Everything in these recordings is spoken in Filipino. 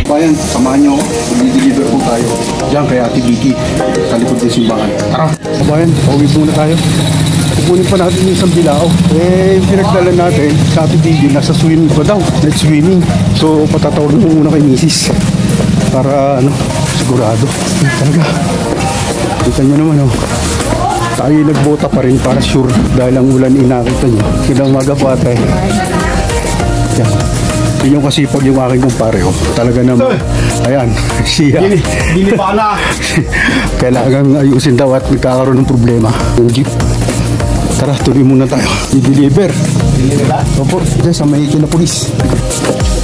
Bayan, samahan nyo. Mag-deliver po tayo. Diyan kay Ate Vicky. Sa likod ng simbahan. Tara, bayan, pauwi muna tayo. Kukunin pa natin yung isang bilao. Yung pinagdala natin sa Ate Vicky, nasa swimming pa daw. Let's swimming. So, patatawag mo muna kay Mrs. Para, sigurado. Talaga. Kita nyo naman, tayo nagbota pa rin para sure. Dahil ang ulan inakita nyo. Kinang maga pa tayo. Yan. Yun yung kasipag yung aking kumpare. Talaga naman. Ayan. Siya. Dili pa na. Kailangan ayusin daw at nagkakaroon ng problema. Yung jeep. Tara, tuloy muna tayo. I-deliver. Opo. Diyan sa may kinapulis.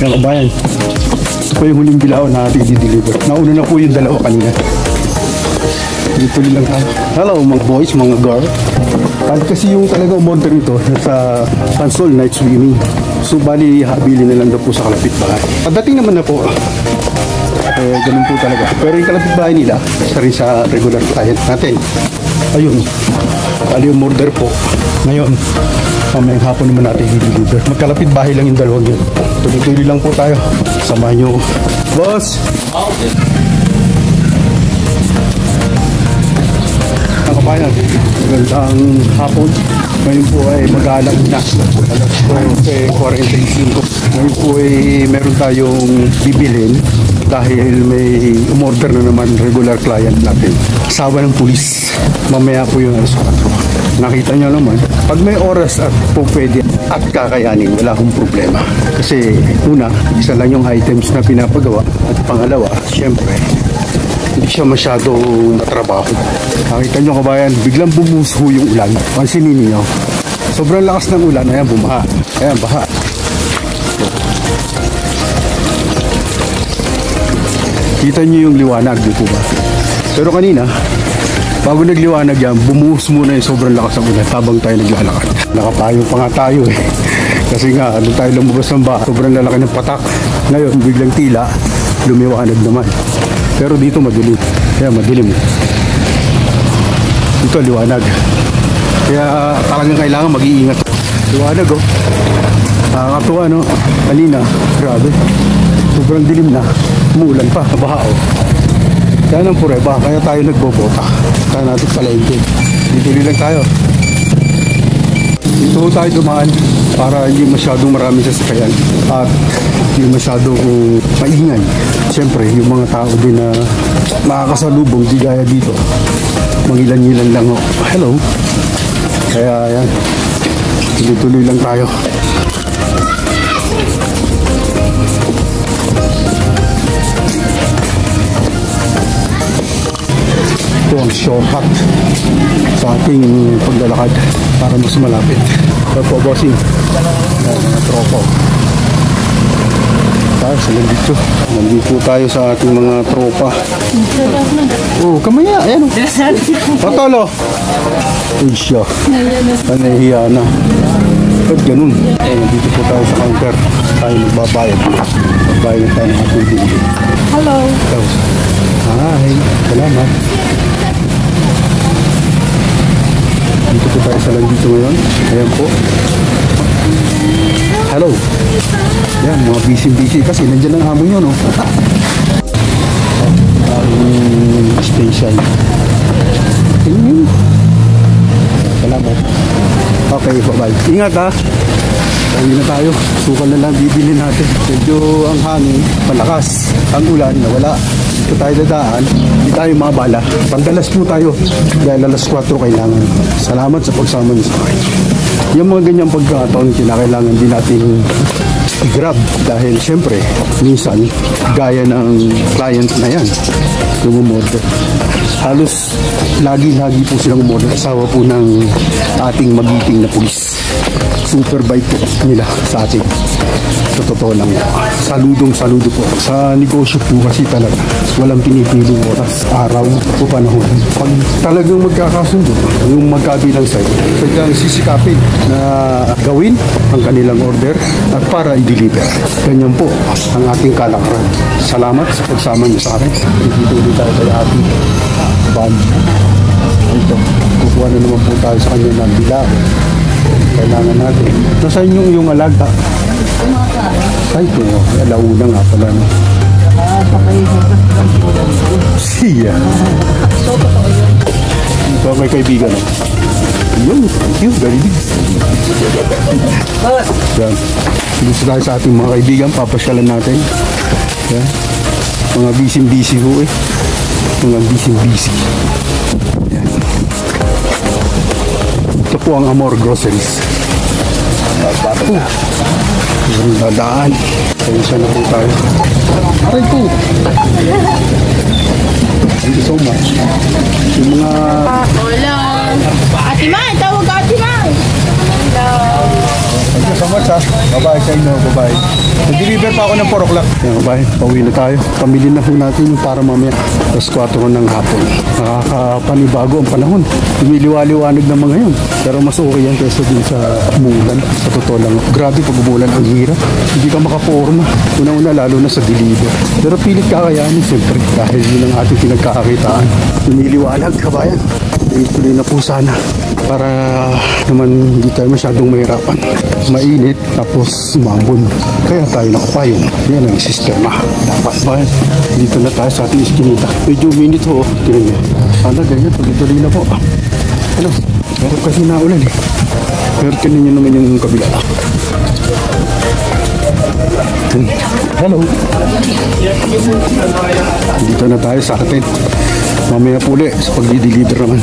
Yan kabayan. Ito po yung huling bilao na natin i-deliver. Nauna na po yung dalawa kanina. Tuloy lang tayo. Hello mga boys, mga girl. Kahit kasi yung talaga umorder nito sa Pansol Night Swimming. So bali habili na lang daw po sa kalapit bahay. Pagdating naman na po, ganun po talaga. Pero yung kalapit bahay nila, isa rin sa regular client natin. Ayun, bali umorder po. Ngayon, mamayang hapon naman natin i-deliver. Magkalapit bahay lang yung dalawang yun. Tuloy-tuloy lang po tayo. Samahan nyo. Boss! Ang kabayan, magandang hapon. Ngayon po ay mag-aalang na. Alas po ay 45. Ngayon po ay meron tayong bibilin dahil may umorder na naman regular client natin. Asawa ng pulis. Mamaya po yung alas 4. Nakita nyo naman, pag may oras at po pwede at kakayanin, wala akong problema. Kasi una, isa lang yung items na pinapagawa. At pangalawa, syempre, hindi siya masyadong matrabaho. Nakita nyo kabayan, biglang bumuso yung ulan. Pansinin niyo. Sobrang lakas ng ulan. Ayan, bumaha. Ayan, baha. Kita nyo yung liwanag, di po ba? Pero kanina, bago nagliwanag yan, bumuhos muna yung sobrang lakas ng ulan habang tayo naglalakad. Nakapayong pa nga tayo eh. Kasi nga, doon tayo lumabas ng baha. Sobrang lalaki ng patak. Ngayon, biglang tila, lumiwanag naman. Pero dito madilim. Kaya madilim. Dito liwanag. Kaya talagang kailangan mag-iingat. Liwanag nakakatuwa kanina, grabe. Sobrang dilim na. Umuulan pa, baha Kaya ng pureba, kaya tayo nagbobota. Kaya natin palengke. Dito lang tayo. Dito tayo dumaan para hindi masyadong marami sasakyan at hindi masyadong maingay. Siyempre, yung mga tao din na makakasalubong, di gaya dito. Mangilan-ngilan lang Hello. Kaya yan. Tuloy-tuloy lang tayo. Ito ang shortcut sa ating paglalakad para mas malapit. Ito po, bossing. Mga tropa. Tayo sa nandito. Nandito tayo sa ating mga tropa. Kamaya. Ayan Patolo. Uy siya. Nahihiya na. Ba't ganun? Nandito po tayo sa counter. Tayo magbabayad. Magbayad tayo ng ating bili. Hello. Hi. Salamat. Dito po tayo sa nandito ngayon. Ayan po. Hello. Yan, mga busy kasi nandiyan ang amo nyo, station. Salamat. Okay, bye-bye. Ingat Uwi na tayo. Sukan na lang bibili natin. Medyo ang hangin, malakas. Ang ulan, nawala. Dito tayo dadaan. Hindi tayo mabala. Pandalas po tayo. Dahil alas 4 kailangan. Salamat sa pagsama niyo sa akin. Yung mga ganyang pagkakataon, kinakailangan din natin i-grab. Dahil syempre, minsan, gaya ng client na yan, yung umorder. Halos lagi po silang umorder. Asawa po ng ating magiting na pulis. Superbike po nila sa atin. Sa totoo lang. Saludo po. Sa negosyo po kasi talaga walang pinipiling oras, araw o panahon. Pag talagang magkakasundo, yung magkabilang side, sadyang sisikapin na gawin ang kanilang order at para i-deliver. Ganyan po ang ating kalakaran. Salamat sa pagsama niyo sa akin. Dito tayo kay ating band. Ito, kukuha na naman po tayo sa kanya ng bilao. Kailangan natin. Nasaan yung iyong alaga? Ay, ito. Alauna nga pala. No? Siya. Ito may kaibigan. Yun, thank you. Very big. Yan. Gusto tayo sa ating mga kaibigan. Papasyalan natin. Yan. Mga busy-busy ho eh. Mga busy-busy. Yan. Ito po ang Amor Groceries. Bato. Yung dadaan. Kaya na po tayo. Aray po. Thank you so much. Yung mga... Hola. Ate Mai, tawag ka Ate Mai. Hello. Thank you so much ha. Bye-bye sa inyo. Bye-bye. Nag-deliver pa ako ng 4 o'clock. Yan, bye. Pauwi na tayo. Pamili na po natin yung para mamaya. Tapos 4 ng hapon. Nakakapanibago ang panahon. Lumiliwa-liwanag ng mga yun. Pero mas okay yan kaysa din sa umulan. Sa totoo lang. Grabe pag umulan ang hirap. Hindi ka makaporma. Una-una lalo na sa deliver. Pero pilit kakayanin siyempre. Dahil yun ang ating pinagkakakitaan. Lumiliwanag kabayan. Tuloy na po sana para naman hindi tayo masyadong mahirapan. Mainit tapos umambon. Kaya tayo nakapayong. Yan ang sistema. Dapat ba? Dito na tayo sa ating iskinita. Medyo minute ho. Tingnan nyo. Sana ganyan. Tuloy na po. Ano? Pero kasi naulan eh. Pero tinan nyo naman yung kabila. Hello. Dito na tayo sa atin. Mamaya po ulit sa pag-deliver naman.